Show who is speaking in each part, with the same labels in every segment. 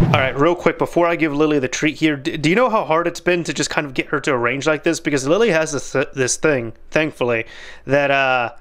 Speaker 1: Alright, real quick, before I give Lily the treat here, do you know how hard it's been to just kind of get her to arrange like this? Because Lily has this thing, thankfully, that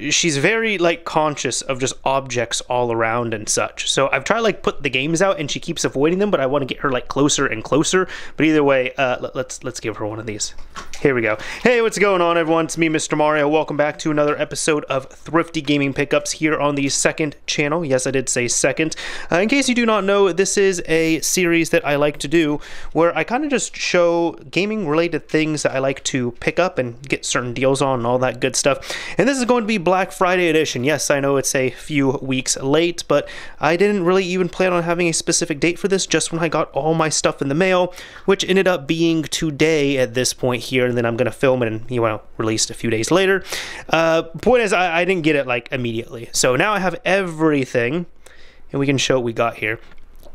Speaker 1: she's very like conscious of just objects all around and such. So I've tried like put the games out and she keeps avoiding them, but I want to get her like closer and closer. But either way, let's give her one of these. Here we go. Hey, what's going on, everyone? It's me, Mr. Mario. Welcome back to another episode of Thrifty Gaming Pickups here on the second channel. Yes, I did say second. In case you do not know, this is a series that I like to do where I kind of just show gaming related things that I like to pick up and get certain deals on and all that good stuff. And this is going to be Black Friday edition. Yes, I know it's a few weeks late, but I didn't really even plan on having a specific date for this just when I got all my stuff in the mail, which ended up being today at this point here, and then I'm going to film it and, you know, released a few days later. Point is, I didn't get it like immediately. So now I have everything, and we can show what we got here.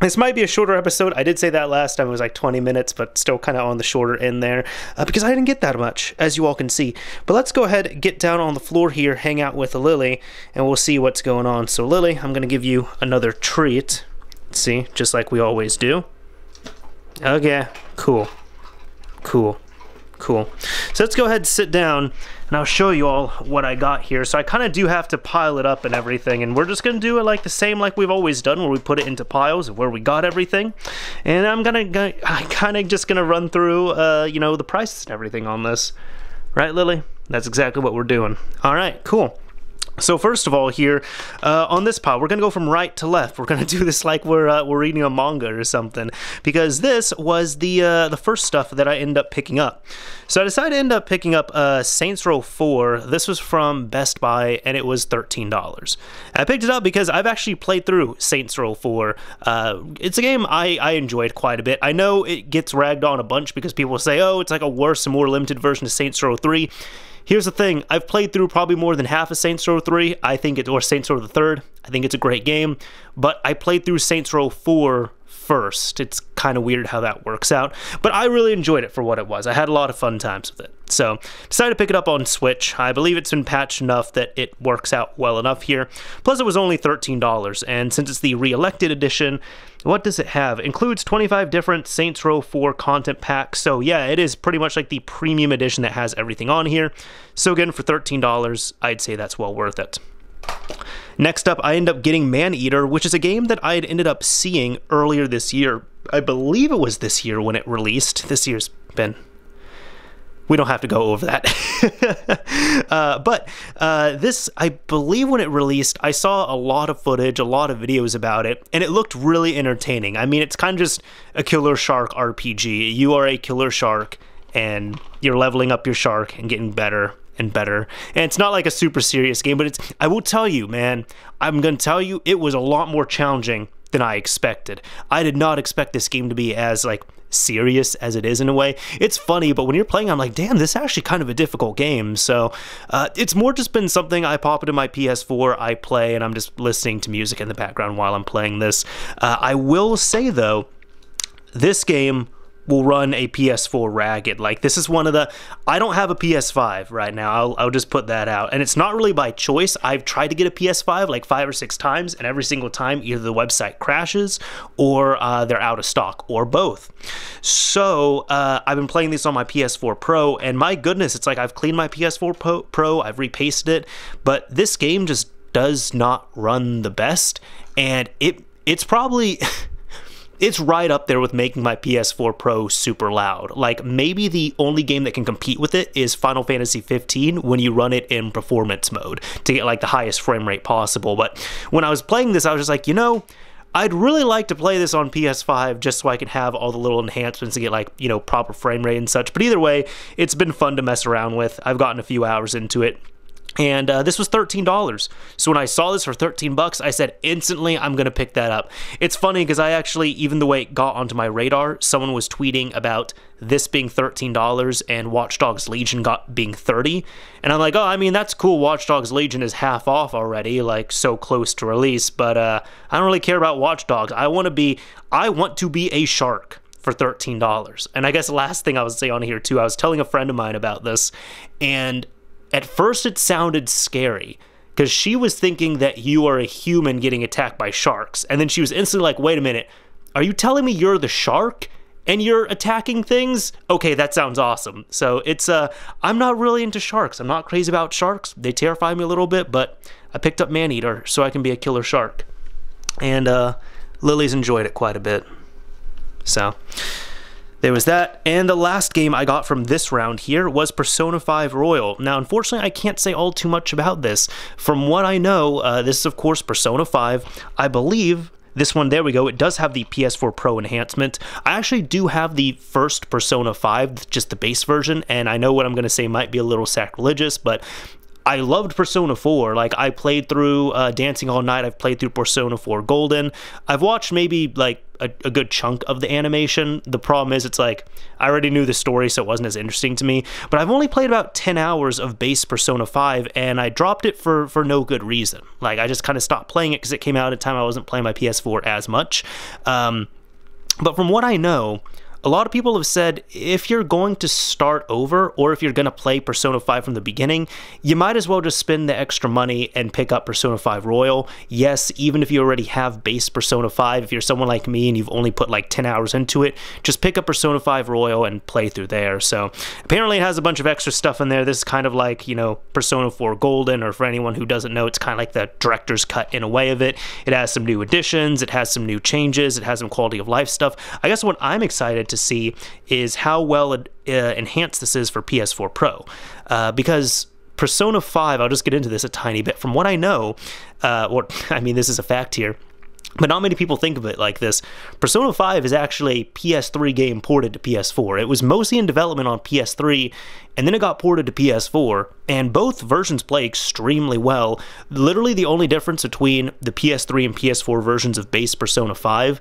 Speaker 1: This might be a shorter episode. I did say that last time. It was like 20 minutes, but still kind of on the shorter end there because I didn't get that much, as you all can see. But let's go ahead, get down on the floor here, hang out with Lily, and we'll see what's going on. So Lily, I'm going to give you another treat. See, just like we always do. Okay, cool. Cool. Cool. So let's go ahead and sit down and I'll show you all what I got here. So I kind of do have to pile it up and everything, and we're just going to do it like the same like we've always done, where we put it into piles of where we got everything. And I'm kind of just gonna run through you know, the prices and everything on this. Right, Lily? That's exactly what we're doing. All right, cool. So first of all here, on this pile, we're going to go from right to left. We're going to do this like we're reading a manga or something, because this was the first stuff that I ended up picking up. So I decided to end up picking up Saints Row 4. This was from Best Buy, and it was $13. I picked it up because I've actually played through Saints Row 4. It's a game I enjoyed quite a bit. I know it gets ragged on a bunch because people say, oh, it's like a worse and more limited version of Saints Row 3. Here's the thing, I've played through probably more than half of Saints Row 3, or Saints Row the 3rd. I think it's a great game, but I played through Saints Row 4 first. It's kind of weird how that works out, but I really enjoyed it for what it was. I had a lot of fun times with it. So, decided to pick it up on Switch. I believe it's been patched enough that it works out well enough here. Plus, it was only $13, and since it's the re-elected edition, what does it have? It includes 25 different Saints Row 4 content packs, so yeah, it is pretty much like the premium edition that has everything on here. So again, for $13, I'd say that's well worth it. Next up, I end up getting Maneater, which is a game that I had ended up seeing earlier this year. I believe it was this year when it released. This year's been... We don't have to go over that. This, I believe when it released, I saw a lot of footage, a lot of videos about it, and it looked really entertaining. I mean, it's kind of just a killer shark RPG. You are a killer shark, and you're leveling up your shark and getting better and better. And it's not like a super serious game, but I will tell you, man, I'm going to tell you, it was a lot more challenging than I expected. I did not expect this game to be as, like, serious as it is in a way. It's funny, but when you're playing, I'm like, damn, this is actually kind of a difficult game. So it's more just been something I pop into my PS4, I play, and I'm just listening to music in the background while I'm playing this. I will say, though, this game will run a PS4 ragged. Like, this is one of the... I don't have a PS5 right now. I'll just put that out. And it's not really by choice. I've tried to get a PS5 like 5 or 6 times, and every single time either the website crashes or they're out of stock, or both. So I've been playing this on my PS4 Pro, and my goodness, it's like I've cleaned my PS4 Pro, I've repasted it, but this game just does not run the best, and it's probably... It's right up there with making my PS4 Pro super loud. Like, maybe the only game that can compete with it is Final Fantasy 15 when you run it in performance mode to get like the highest frame rate possible. But when I was playing this, I was just like, you know, I'd really like to play this on PS5 just so I can have all the little enhancements to get, like, you know, proper frame rate and such. But either way, it's been fun to mess around with. I've gotten a few hours into it. And this was $13. So when I saw this for 13 bucks, I said instantly I'm going to pick that up. It's funny because I actually, even the way it got onto my radar, someone was tweeting about this being $13 and Watch Dogs Legion being $30. And I'm like, oh, I mean, that's cool. Watch Dogs Legion is half off already, like so close to release. But I don't really care about Watch Dogs. I want to be a shark for $13. And I guess the last thing I would say on here too, I was telling a friend of mine about this, and at first it sounded scary because she was thinking that you are a human getting attacked by sharks. And then she was instantly like, wait a minute, are you telling me you're the shark and you're attacking things? Okay, that sounds awesome. So it's, I'm not really into sharks. I'm not crazy about sharks. They terrify me a little bit, but I picked up Maneater so I can be a killer shark. And Lily's enjoyed it quite a bit. So there was that. And the last game I got from this round here was Persona 5 Royal. Now, unfortunately, I can't say all too much about this. From what I know, this is, of course, Persona 5. I believe this one, there we go, it does have the PS4 Pro enhancement. I actually do have the first Persona 5, just the base version, and I know what I'm going to say might be a little sacrilegious, but I loved Persona 4. Like, I played through Dancing All Night, I've played through Persona 4 Golden. I've watched maybe, like, a good chunk of the animation. The problem is, it's like, I already knew the story, so it wasn't as interesting to me. But I've only played about 10 hours of base Persona 5, and I dropped it for no good reason. Like, I just kind of stopped playing it because it came out at a time I wasn't playing my PS4 as much. But from what I know, a lot of people have said if you're going to start over, or if you're going to play Persona 5 from the beginning, you might as well just spend the extra money and pick up Persona 5 Royal. Yes, even if you already have base Persona 5, if you're someone like me and you've only put like 10 hours into it, just pick up Persona 5 Royal and play through there. So apparently it has a bunch of extra stuff in there. This is kind of like, you know, Persona 4 Golden, or for anyone who doesn't know, it's kind of like the director's cut in a way of it. It has some new additions, it has some new changes, it has some quality of life stuff. I guess what I'm excited to see is how well enhanced this is for PS4 Pro, because Persona 5, I'll just get into this a tiny bit. From what I know, I mean, this is a fact here, but not many people think of it like this. Persona 5 is actually a PS3 game ported to PS4. It was mostly in development on PS3, and then it got ported to PS4, and both versions play extremely well. Literally the only difference between the PS3 and PS4 versions of base Persona 5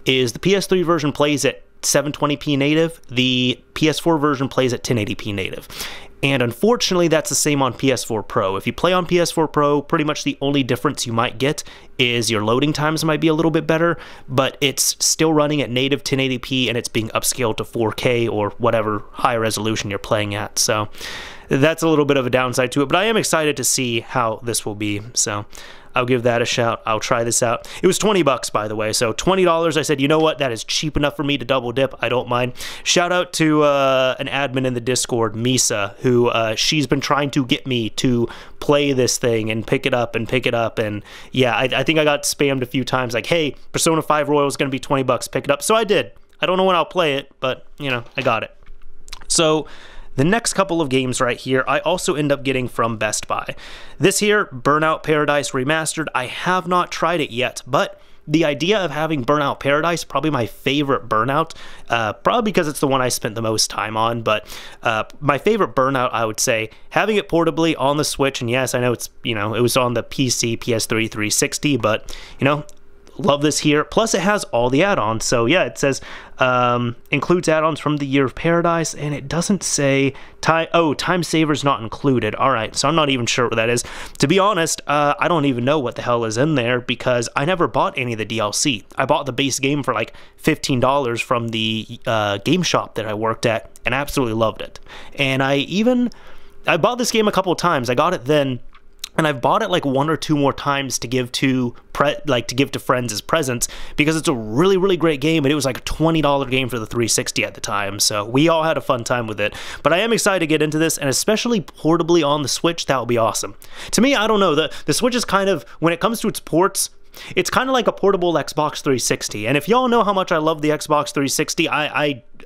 Speaker 1: is the PS3 version plays at 720p native, the PS4 version plays at 1080p native. And unfortunately, that's the same on PS4 Pro. If you play on PS4 Pro, pretty much the only difference you might get is your loading times might be a little bit better, but it's still running at native 1080p and it's being upscaled to 4K or whatever high resolution you're playing at. So that's a little bit of a downside to it, but I am excited to see how this will be. So I'll give that a shout. I'll try this out. It was 20 bucks, by the way, so $20. I said, you know what? That is cheap enough for me to double dip. I don't mind. Shout out to an admin in the Discord, Misa, who she's been trying to get me to play this thing and pick it up. And yeah, I think I got spammed a few times like, hey, Persona 5 Royal is going to be 20 bucks. Pick it up. So I did. I don't know when I'll play it, but, you know, I got it. So the next couple of games right here, I also end up getting from Best Buy. This here, Burnout Paradise Remastered, I have not tried it yet, but the idea of having Burnout Paradise, probably my favorite Burnout, probably because it's the one I spent the most time on, but my favorite Burnout, I would say, having it portably on the Switch, and yes, I know it's, you know, it was on the PC, PS3, 360, but, you know, love this here. Plus it has all the add-ons. So yeah, it says includes add-ons from the Year of Paradise, and it doesn't say time savers not included. All right, so I'm not even sure what that is. To be honest, I don't even know what the hell is in there because I never bought any of the DLC. I bought the base game for like $15 from the game shop that I worked at and absolutely loved it. And I bought this game a couple of times. I got it then, and I've bought it like one or two more times to give to friends as presents because it's a really, really great game, and it was like a $20 game for the 360 at the time, so we all had a fun time with it. But I am excited to get into this, and especially portably on the Switch, that would be awesome. To me, I don't know, the Switch is kind of, when it comes to its ports, it's kind of like a portable Xbox 360, and if y'all know how much I love the Xbox 360,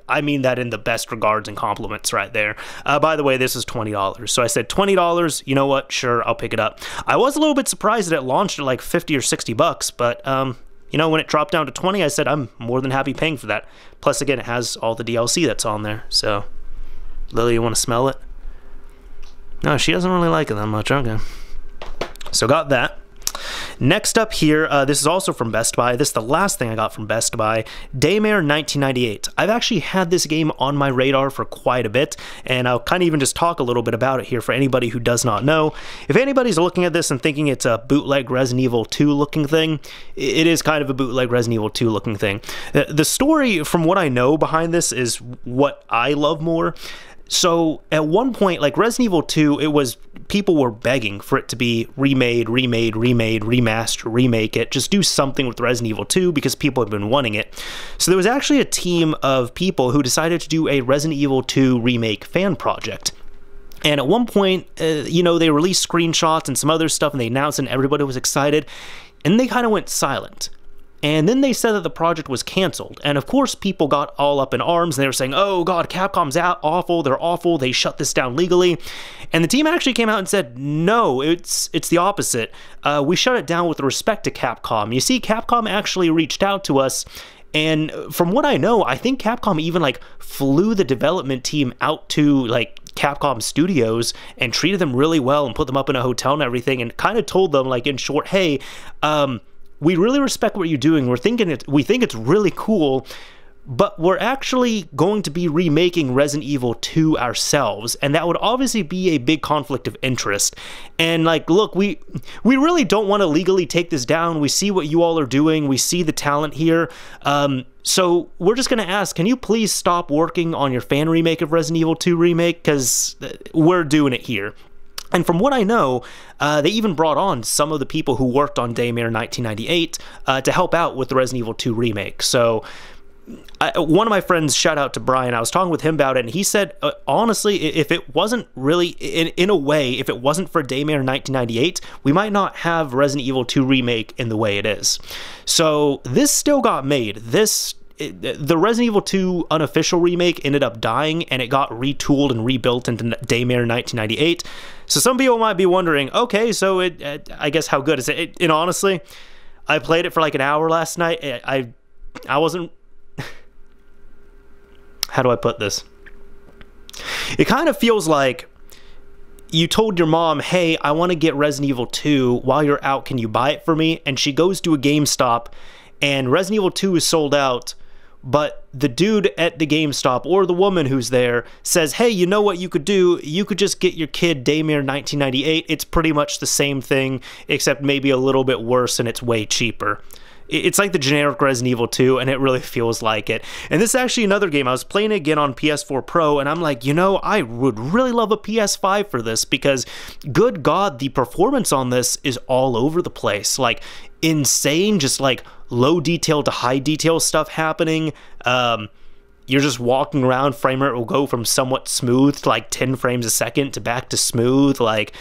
Speaker 1: I mean that in the best regards and compliments right there. By the way, this is $20, so I said $20, you know what, sure, I'll pick it up. I was a little bit surprised that it launched at like 50 or 60 bucks, but you know, when it dropped down to 20, I said I'm more than happy paying for that. Plus, again, it has all the DLC that's on there, so Lily, you want to smell it? No, she doesn't really like it that much. Okay, so got that. Next up here, this is also from Best Buy. This is the last thing I got from Best Buy, Daymare 1998. I've actually had this game on my radar for quite a bit, and I'll kind of even just talk a little bit about it here for anybody who does not know. If anybody's looking at this and thinking it's a bootleg Resident Evil 2 looking thing, it is kind of a bootleg Resident Evil 2 looking thing. The story, from what I know behind this, is what I love more. So at one point, like Resident Evil 2, it was, people were begging for it to be remade, remaster, remake it, just do something with Resident Evil 2 because people have been wanting it. So there was actually a team of people who decided to do a Resident Evil 2 remake fan project. And at one point, you know, they released screenshots and some other stuff, and they announced, and everybody was excited, and they kind of went silent. And then they said that the project was canceled. And of course, people got all up in arms, and they were saying, oh God, Capcom's out, awful, they're awful, they shut this down legally. And the team actually came out and said, no, it's the opposite. We shut it down with respect to Capcom. You see, Capcom actually reached out to us, and from what I know, I think Capcom even like flew the development team out to like Capcom Studios and treated them really well and put them up in a hotel and everything, and kind of told them, like, in short, hey, we really respect what you're doing. We think it's really cool, but we're actually going to be remaking Resident Evil 2 ourselves, and that would obviously be a big conflict of interest. And like, look, we really don't want to legally take this down. We see what you all are doing. We see the talent here. So we're just going to ask, can you please stop working on your fan remake of Resident Evil 2 remake? Because we're doing it here. And from what I know, they even brought on some of the people who worked on Daymare 1998 to help out with the Resident Evil 2 remake. So one of my friends, shout out to Brian, I was talking with him about it, and he said, honestly, if it wasn't really, in a way, if it wasn't for Daymare 1998, we might not have Resident Evil 2 remake in the way it is. So this still got made. The Resident Evil 2 unofficial remake ended up dying, and it got retooled and rebuilt into Daymare 1998. So some people might be wondering, okay, so I guess how good is it? And honestly, I played it for like an hour last night. I wasn't... How do I put this? It kind of feels like you told your mom, hey, I want to get Resident Evil 2. While you're out, can you buy it for me? And she goes to a GameStop, and Resident Evil 2 is sold out, but the dude at the GameStop, or the woman who's there, says, hey, you know what you could do? You could just get your kid Daymare 1998. It's pretty much the same thing, except maybe a little bit worse, and it's way cheaper. It's like the generic Resident Evil 2, and it really feels like it. And this is actually another game. I was playing it again on PS4 Pro, and I'm like, you know, I would really love a PS5 for this, because, good God, the performance on this is all over the place. Like, insane, just like low detail to high detail stuff happening. You're just walking around, frame rate will go from somewhat smooth to like 10 frames a second to back to smooth. Like,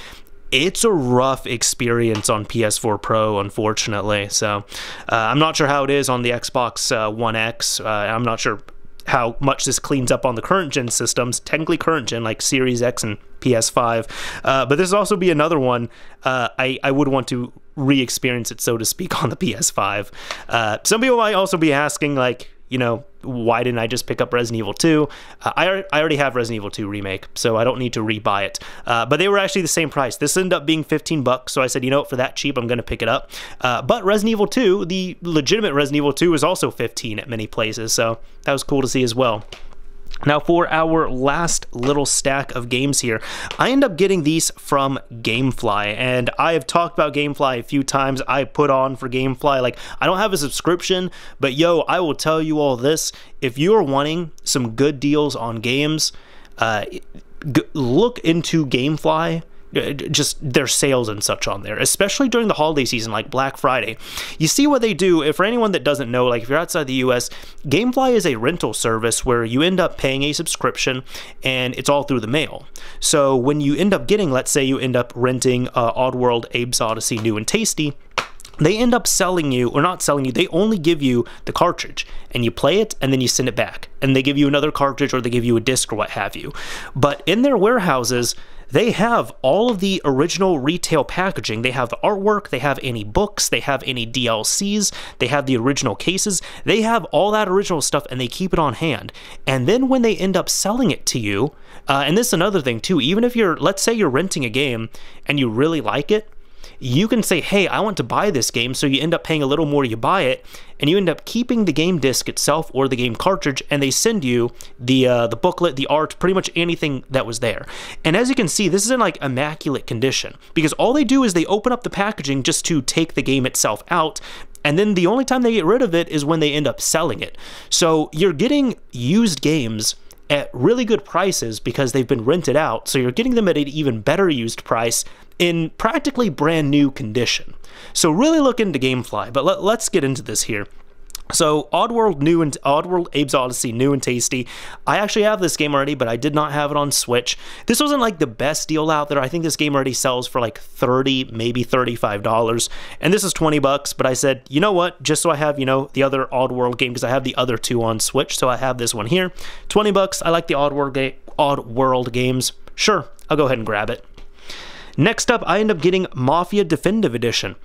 Speaker 1: it's a rough experience on PS4 Pro, unfortunately. So I'm not sure how it is on the Xbox One X. I'm not sure how much this cleans up on the current gen systems, technically current gen, like Series X and PS5. But this will also be another one I would want to re-experience it, so to speak, on the PS5. Some people might also be asking, like, you know, why didn't I just pick up Resident Evil 2? I already have Resident Evil 2 Remake, so I don't need to rebuy it. But they were actually the same price. This ended up being 15 bucks, so I said, you know what, for that cheap, I'm going to pick it up. But Resident Evil 2, the legitimate Resident Evil 2, is also 15 at many places, so that was cool to see as well. Now, for our last little stack of games here, I end up getting these from Gamefly, and I have talked about Gamefly a few times. I put on for Gamefly, like, I don't have a subscription, but yo, I will tell you all this. If you are wanting some good deals on games, look into Gamefly. Just their sales and such on there, especially during the holiday season, like Black Friday. You see what they do. For anyone that doesn't know, like if you're outside the US, Gamefly is a rental service where you end up paying a subscription, and it's all through the mail. So when you end up getting, let's say you end up renting Oddworld, Abe's Odyssey, New and Tasty, they end up selling you, or not selling you, they only give you the cartridge, and you play it, and then you send it back, and they give you another cartridge, or they give you a disc, or what have you. But in their warehouses, they have all of the original retail packaging. They have the artwork, they have any books, they have any DLCs, they have the original cases, they have all that original stuff, and they keep it on hand. And then when they end up selling it to you, and this is another thing too, even if you're, let's say you're renting a game and you really like it, you can say, hey, I want to buy this game, so you end up paying a little more, you buy it, and you end up keeping the game disc itself or the game cartridge, and they send you the booklet, the art, pretty much anything that was there. And as you can see, this is in like immaculate condition, because all they do is they open up the packaging just to take the game itself out, and then the only time they get rid of it is when they end up selling it. So you're getting used games at really good prices because they've been rented out, so you're getting them at an even better used price in practically brand new condition. So really look into GameFly, but let's get into this here. So Oddworld Abe's Odyssey, new and tasty. I actually have this game already, but I did not have it on Switch. This wasn't like the best deal out there. I think this game already sells for like $30, maybe $35, and this is 20 bucks, but I said, you know what, just so I have, you know, the other Oddworld game, because I have the other two on Switch, so I have this one here. 20 bucks, I like the Oddworld games. Sure, I'll go ahead and grab it. Next up, I end up getting Mafia Definitive Edition.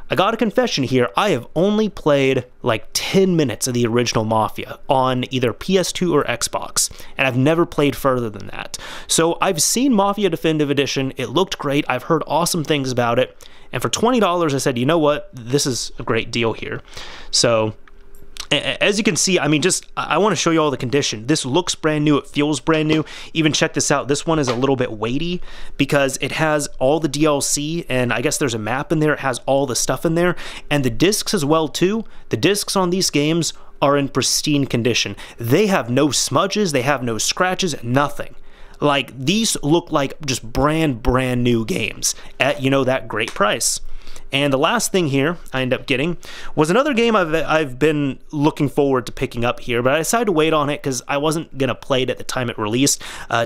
Speaker 1: I got a confession here, I have only played like 10 minutes of the original Mafia on either PS2 or Xbox, and I've never played further than that. So I've seen Mafia Definitive Edition, it looked great, I've heard awesome things about it, and for $20 I said, you know what, this is a great deal here. So as you can see, I mean, I want to show you all the condition. This looks brand new, it feels brand new. Even check this out, this one is a little bit weighty because it has all the DLC, and I guess there's a map in there, it has all the stuff in there, and the discs as well too. The discs on these games are in pristine condition. They have no smudges, they have no scratches, nothing. Like, these look like just brand new games at, you know, that great price. And the last thing here I ended up getting was another game I've been looking forward to picking up here, but I decided to wait on it because I wasn't going to play it at the time it released.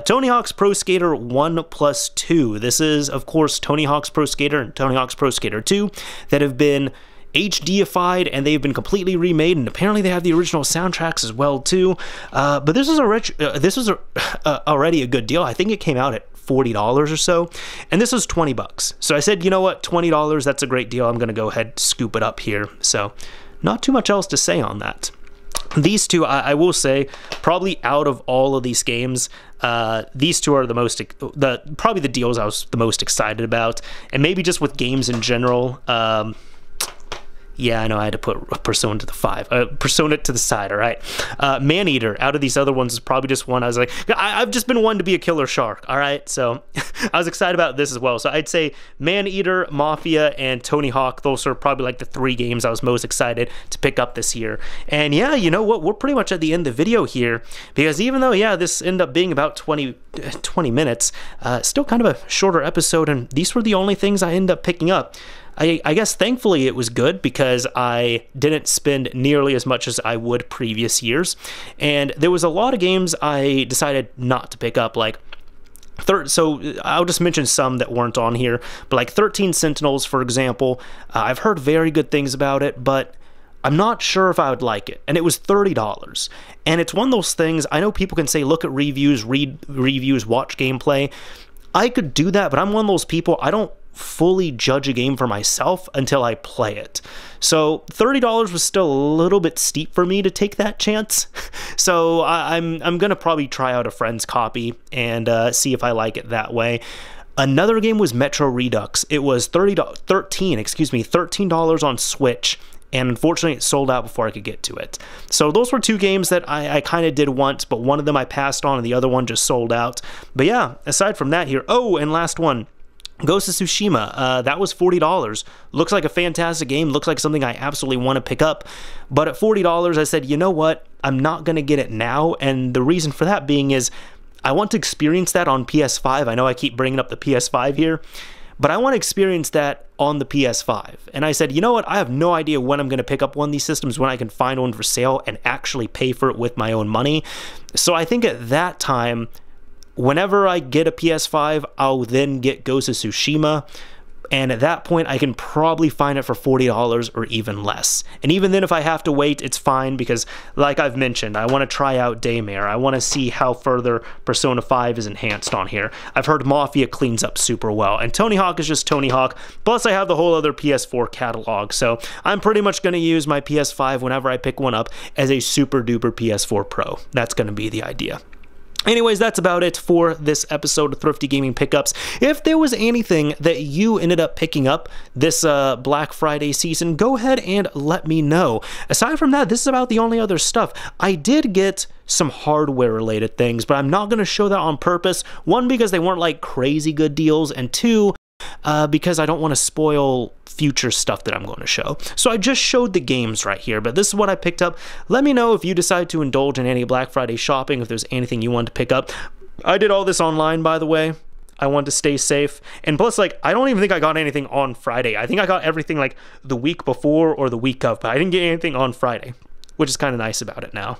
Speaker 1: Tony Hawk's Pro Skater 1+2. This is, of course, Tony Hawk's Pro Skater and Tony Hawk's Pro Skater 2 that have been HDified, and they've been completely remade, and apparently they have the original soundtracks as well too. But this was already a good deal. I think it came out at $40 or so, and this was 20 bucks. So I said, you know what, $20, that's a great deal. I'm gonna go ahead and scoop it up here. So not too much else to say on that. These two, I will say, probably out of all of these games, these two are probably the deals I was the most excited about, and maybe just with games in general. Yeah, I know I had to put Persona to the side, all right? Maneater, out of these other ones, is probably just one I was like, I've just been one to be a killer shark, all right? So I was excited about this as well. So I'd say Maneater, Mafia, and Tony Hawk, those are probably like the three games I was most excited to pick up this year. And yeah, you know what? We're pretty much at the end of the video here, because even though, yeah, this ended up being about 20 minutes, still kind of a shorter episode, and these were the only things I ended up picking up. I guess thankfully it was good because I didn't spend nearly as much as I would previous years, and there was a lot of games I decided not to pick up, like so I'll just mention some that weren't on here, but like 13 Sentinels, for example. I've heard very good things about it, but I'm not sure if I would like it, and it was $30. And it's one of those things, I know people can say look at reviews, read reviews, watch gameplay. I could do that, but I'm one of those people, I don't fully judge a game for myself until I play it. So $30 was still a little bit steep for me to take that chance. So I'm gonna probably try out a friend's copy and see if I like it that way. Another game was Metro Redux. It was $13 on Switch, and unfortunately it sold out before I could get to it. So those were two games that I kind of did once, but one of them I passed on and the other one just sold out. But yeah, aside from that here, oh, and last one, Ghost of Tsushima, that was $40. Looks like a fantastic game, looks like something I absolutely want to pick up, but at $40 I said, you know what, I'm not going to get it now, and the reason for that being is I want to experience that on PS5. I know I keep bringing up the PS5 here, but I want to experience that on the PS5. And I said, you know what, I have no idea when I'm going to pick up one of these systems, when I can find one for sale and actually pay for it with my own money. So I think at that time, whenever I get a PS5, I'll then get Ghost of Tsushima, and at that point I can probably find it for $40 or even less. And even then, if I have to wait, it's fine, because like I've mentioned, I want to try out Daymare. I want to see how further Persona 5 is enhanced on here. I've heard Mafia cleans up super well, and Tony Hawk is just Tony Hawk, plus I have the whole other PS4 catalog, so I'm pretty much going to use my PS5 whenever I pick one up as a super duper PS4 Pro. That's going to be the idea. Anyways, that's about it for this episode of Thrifty Gaming Pickups. If there was anything that you ended up picking up this Black Friday season, go ahead and let me know. Aside from that, this is about the only other stuff. I did get some hardware related things, but I'm not going to show that on purpose. One, because they weren't like crazy good deals, and two, because I don't want to spoil future stuff that I'm going to show. So I just showed the games right here, but this is what I picked up. Let me know if you decide to indulge in any Black Friday shopping, if there's anything you want to pick up. I did all this online, by the way. I want to stay safe. And plus, like, I don't even think I got anything on Friday. I think I got everything like the week before or the week of, but I didn't get anything on Friday, which is kind of nice about it now.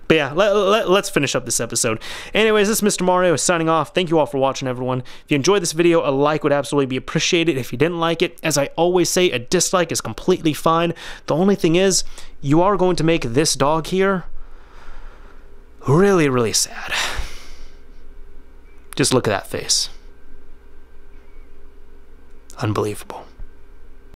Speaker 1: But yeah, let's finish up this episode. Anyways, this is Mr. Mario signing off. Thank you all for watching, everyone. If you enjoyed this video, a like would absolutely be appreciated. If you didn't like it, as I always say, a dislike is completely fine. The only thing is, you are going to make this dog here really, really sad. Just look at that face. Unbelievable.